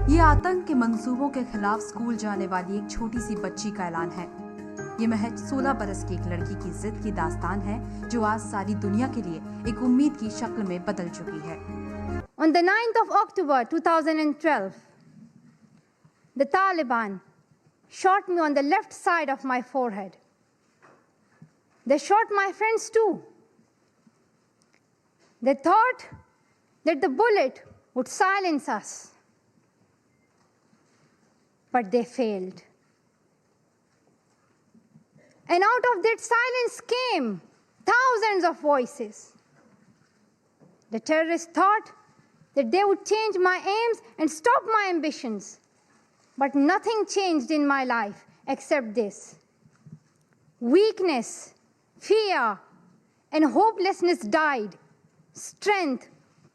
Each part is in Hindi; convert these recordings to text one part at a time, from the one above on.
ये आतंक के मंसूबों के खिलाफ स्कूल जाने वाली एक छोटी सी बच्ची का ऐलान है। ये महज 16 बरस की एक लड़की की जिद की दास्तान है जो आज सारी दुनिया के लिए एक उम्मीद की शक्ल में बदल चुकी है। On the 9th of October 2012, the Taliban shot me on the left side of my forehead. They shot my friends too. They thought that the bullet would silence us, but they failed. And out of that silence came thousands of voices. The terrorists thought that they would change my aims and stop my ambitions. But nothing changed in my life except this. Weakness, fear, and hopelessness died. Strength,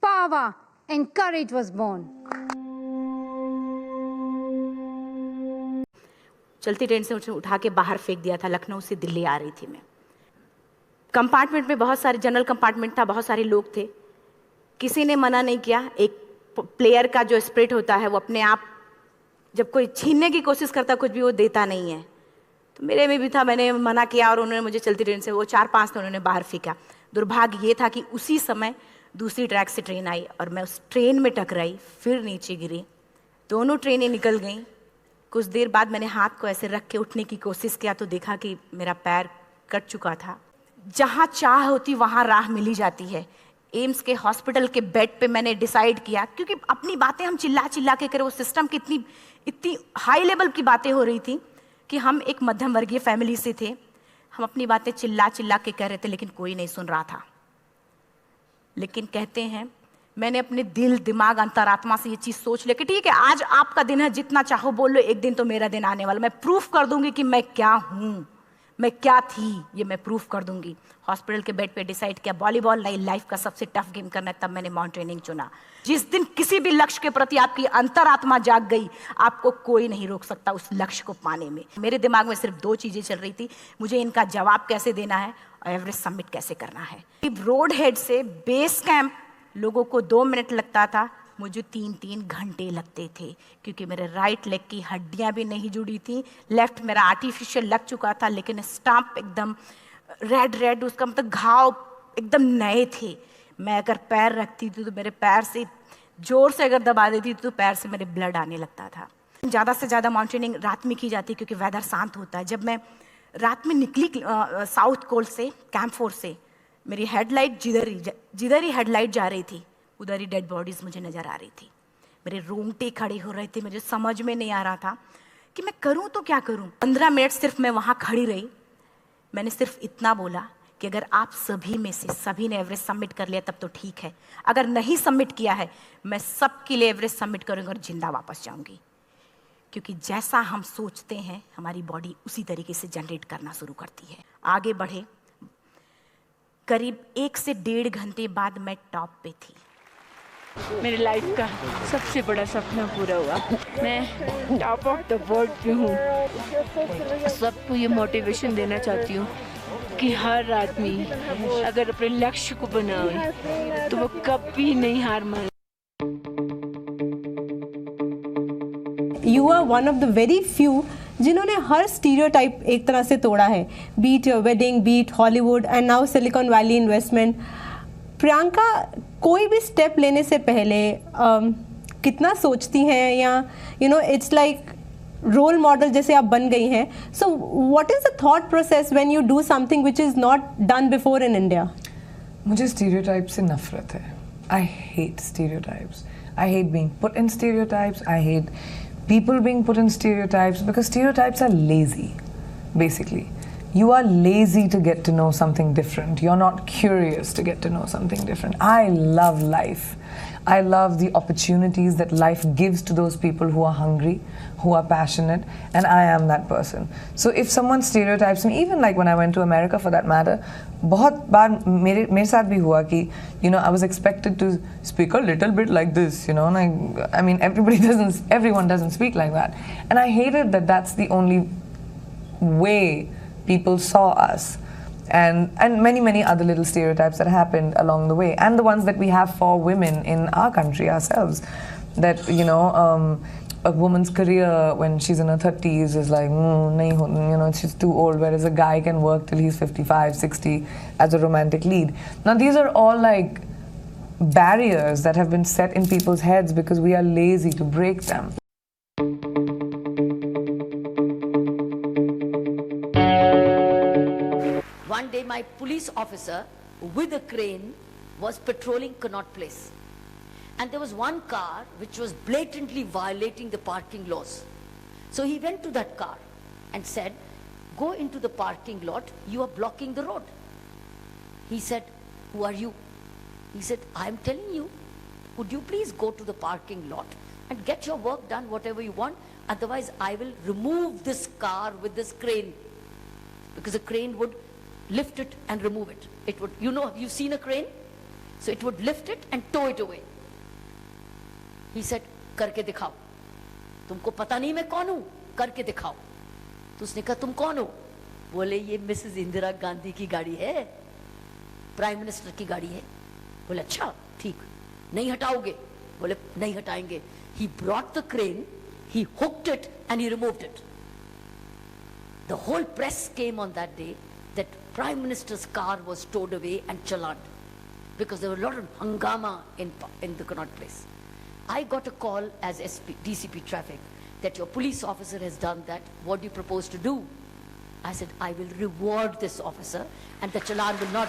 power, and courage was born. चलती ट्रेन से उसे उठा के बाहर फेंक दिया था। लखनऊ से दिल्ली आ रही थी मैं। कंपार्टमेंट में बहुत सारे, जनरल कंपार्टमेंट था, बहुत सारे लोग थे। किसी ने मना नहीं किया। एक प्लेयर का जो स्पिरिट होता है वो अपने आप, जब कोई छीनने की कोशिश करता कुछ भी, वो देता नहीं है। तो मेरे में भी था, मैंने मना किया और उन्होंने मुझे चलती ट्रेन से, वो 4-5 थे, उन्होंने बाहर फेंका। दुर्भाग्य ये था कि उसी समय दूसरी ट्रैक से ट्रेन आई और मैं उस ट्रेन में टकराई, फिर नीचे गिरी। दोनों ट्रेनें निकल गईं। कुछ देर बाद मैंने हाथ को ऐसे रख के उठने की कोशिश किया तो देखा कि मेरा पैर कट चुका था। जहाँ चाह होती वहाँ राह मिली जाती है। एम्स के हॉस्पिटल के बेड पे मैंने डिसाइड किया, क्योंकि अपनी बातें हम चिल्ला चिल्ला के करें, वो सिस्टम की इतनी हाई लेवल की बातें हो रही थी कि हम एक मध्यम वर्गीय फैमिली से थे। हम अपनी बातें चिल्ला चिल्ला के कह रहे थे, लेकिन कोई नहीं सुन रहा था। लेकिन कहते हैं, मैंने अपने दिल, दिमाग, अंतरात्मा से ये चीज़ सोच लिया कि ठीक है, आज आपका दिन है, जितना चाहो बोल लो, एक दिन तो मेरा दिन आने वाला। मैं प्रूफ कर दूंगी कि मैं क्या हूँ, मैं क्या थी, ये मैं प्रूफ कर दूंगी। हॉस्पिटल के बेड पे डिसाइड किया वॉलीबॉल नहीं, लाइफ का सबसे टफ गेम करना है। तब मैंने माउंटेनिंग चुना। जिस दिन किसी भी लक्ष्य के प्रति आपकी अंतरात्मा जाग गई, आपको कोई नहीं रोक सकता उस लक्ष्य को पाने में। मेरे दिमाग में सिर्फ 2 चीज़ें चल रही थी, मुझे इनका जवाब कैसे देना है और एवरेस्ट समिट कैसे करना है। रोड हेड से बेस कैंप लोगों को 2 मिनट लगता था, मुझे 3-3 घंटे लगते थे, क्योंकि मेरे राइट लेग की हड्डियां भी नहीं जुड़ी थी। लेफ्ट मेरा आर्टिफिशियल लग चुका था, लेकिन स्टाम्प एकदम रेड, उसका मतलब घाव एकदम नए थे। मैं अगर पैर रखती थी तो मेरे पैर से जोर से अगर दबा देती तो पैर से मेरे ब्लड आने लगता था। ज़्यादा से ज़्यादा माउंटेनिंग रात में की जाती है, क्योंकि वेदर शांत होता है। जब मैं रात में निकली साउथ कोल से, कैंप 4 से, मेरी हेडलाइट जिधर ही हेडलाइट जा रही थी उधर ही डेड बॉडीज मुझे नज़र आ रही थी। मेरे रोंगटे खड़े हो रहे थे। मुझे समझ में नहीं आ रहा था कि मैं करूं तो क्या करूं। 15 मिनट सिर्फ मैं वहाँ खड़ी रही। मैंने सिर्फ इतना बोला कि अगर आप सभी में से सभी ने एवरेस्ट सबमिट कर लिया तब तो ठीक है, अगर नहीं सबमिट किया है, मैं सबके लिए एवरेस्ट सबमिट करूँगी और जिंदा वापस जाऊँगी। क्योंकि जैसा हम सोचते हैं, हमारी बॉडी उसी तरीके से जनरेट करना शुरू करती है। आगे बढ़े। करीब 1 से 1.5 घंटे बाद मैं टॉप पे थी। मेरी लाइफ का सबसे बड़ा सपना पूरा हुआ। मैं टॉप ऑफ द वर्ल्ड पे हूँ। सबको ये मोटिवेशन देना चाहती हूँ कि हर आदमी अगर अपने लक्ष्य को बनाए तो वो कभी नहीं हार माने। You are one of the very few जिन्होंने हर स्टीरियोटाइप एक तरह से तोड़ा है, beat wedding, beat Hollywood and now Silicon Valley investment. Priyanka कोई भी स्टेप लेने से पहले कितना सोचती हैं, या इट्स लाइक रोल मॉडल जैसे आप बन गई हैं। So what is the thought process when you do something which is not done before in India? मुझे स्टीरियोटाइप से नफरत है। I hate stereotypes. I hate being put in stereotypes. I hate people being put in stereotypes, because stereotypes are lazy, basically. You are lazy to get to know something different. You're not curious to get to know something different. I love life. I love the opportunities that life gives to those people who are hungry, who are passionate, and I am that person. So if someone stereotypes me, even like when I went to America for that matter, बहुत बार मेरे साथ भी हुआ कि I was expected to speak a little bit like this, like, I mean everyone doesn't speak like that, and I hated that that's the only way people saw us. And many other little stereotypes that happened along the way, and the ones that we have for women in our country ourselves. that a woman's career when she's in her 30s is like she's too old, whereas a guy can work till he's 55, 60 as a romantic lead. Now these are all like barriers that have been set in people's heads because we are lazy to break them. One day my police officer with a crane was patrolling Connaught Place, and there was one car which was blatantly violating the parking laws. So he went to that car and said, "Go into the parking lot, you are blocking the road." He said, "Who are you?" He said, "I am telling you, could you please go to the parking lot and get your work done, whatever you want, otherwise I will remove this car with this crane." Because the crane would lift it and remove it. It would, you've seen a crane? So it would lift it and tow it away. He said, "करके दिखाओ, तुमको पता नहीं मैं कौन हूं, करके दिखाओ." तो उसने कहा, "तुम कौन हो?" बोले, "ये मिसेस इंदिरा गांधी की गाड़ी है, प्राइम मिनिस्टर की गाड़ी है." बोले, "अच्छा ठीक, नहीं हटाओगे?" बोले, "नहीं हटाएंगे." He brought the crane, he hooked it and he removed it. The whole press came on that day that Prime Minister's car was towed away and challaned because there were a lot of hangama in the Connaught Place. I got a call as DCP Traffic that your police officer has done that. What do you propose to do? I said, I will reward this officer and the challan will not.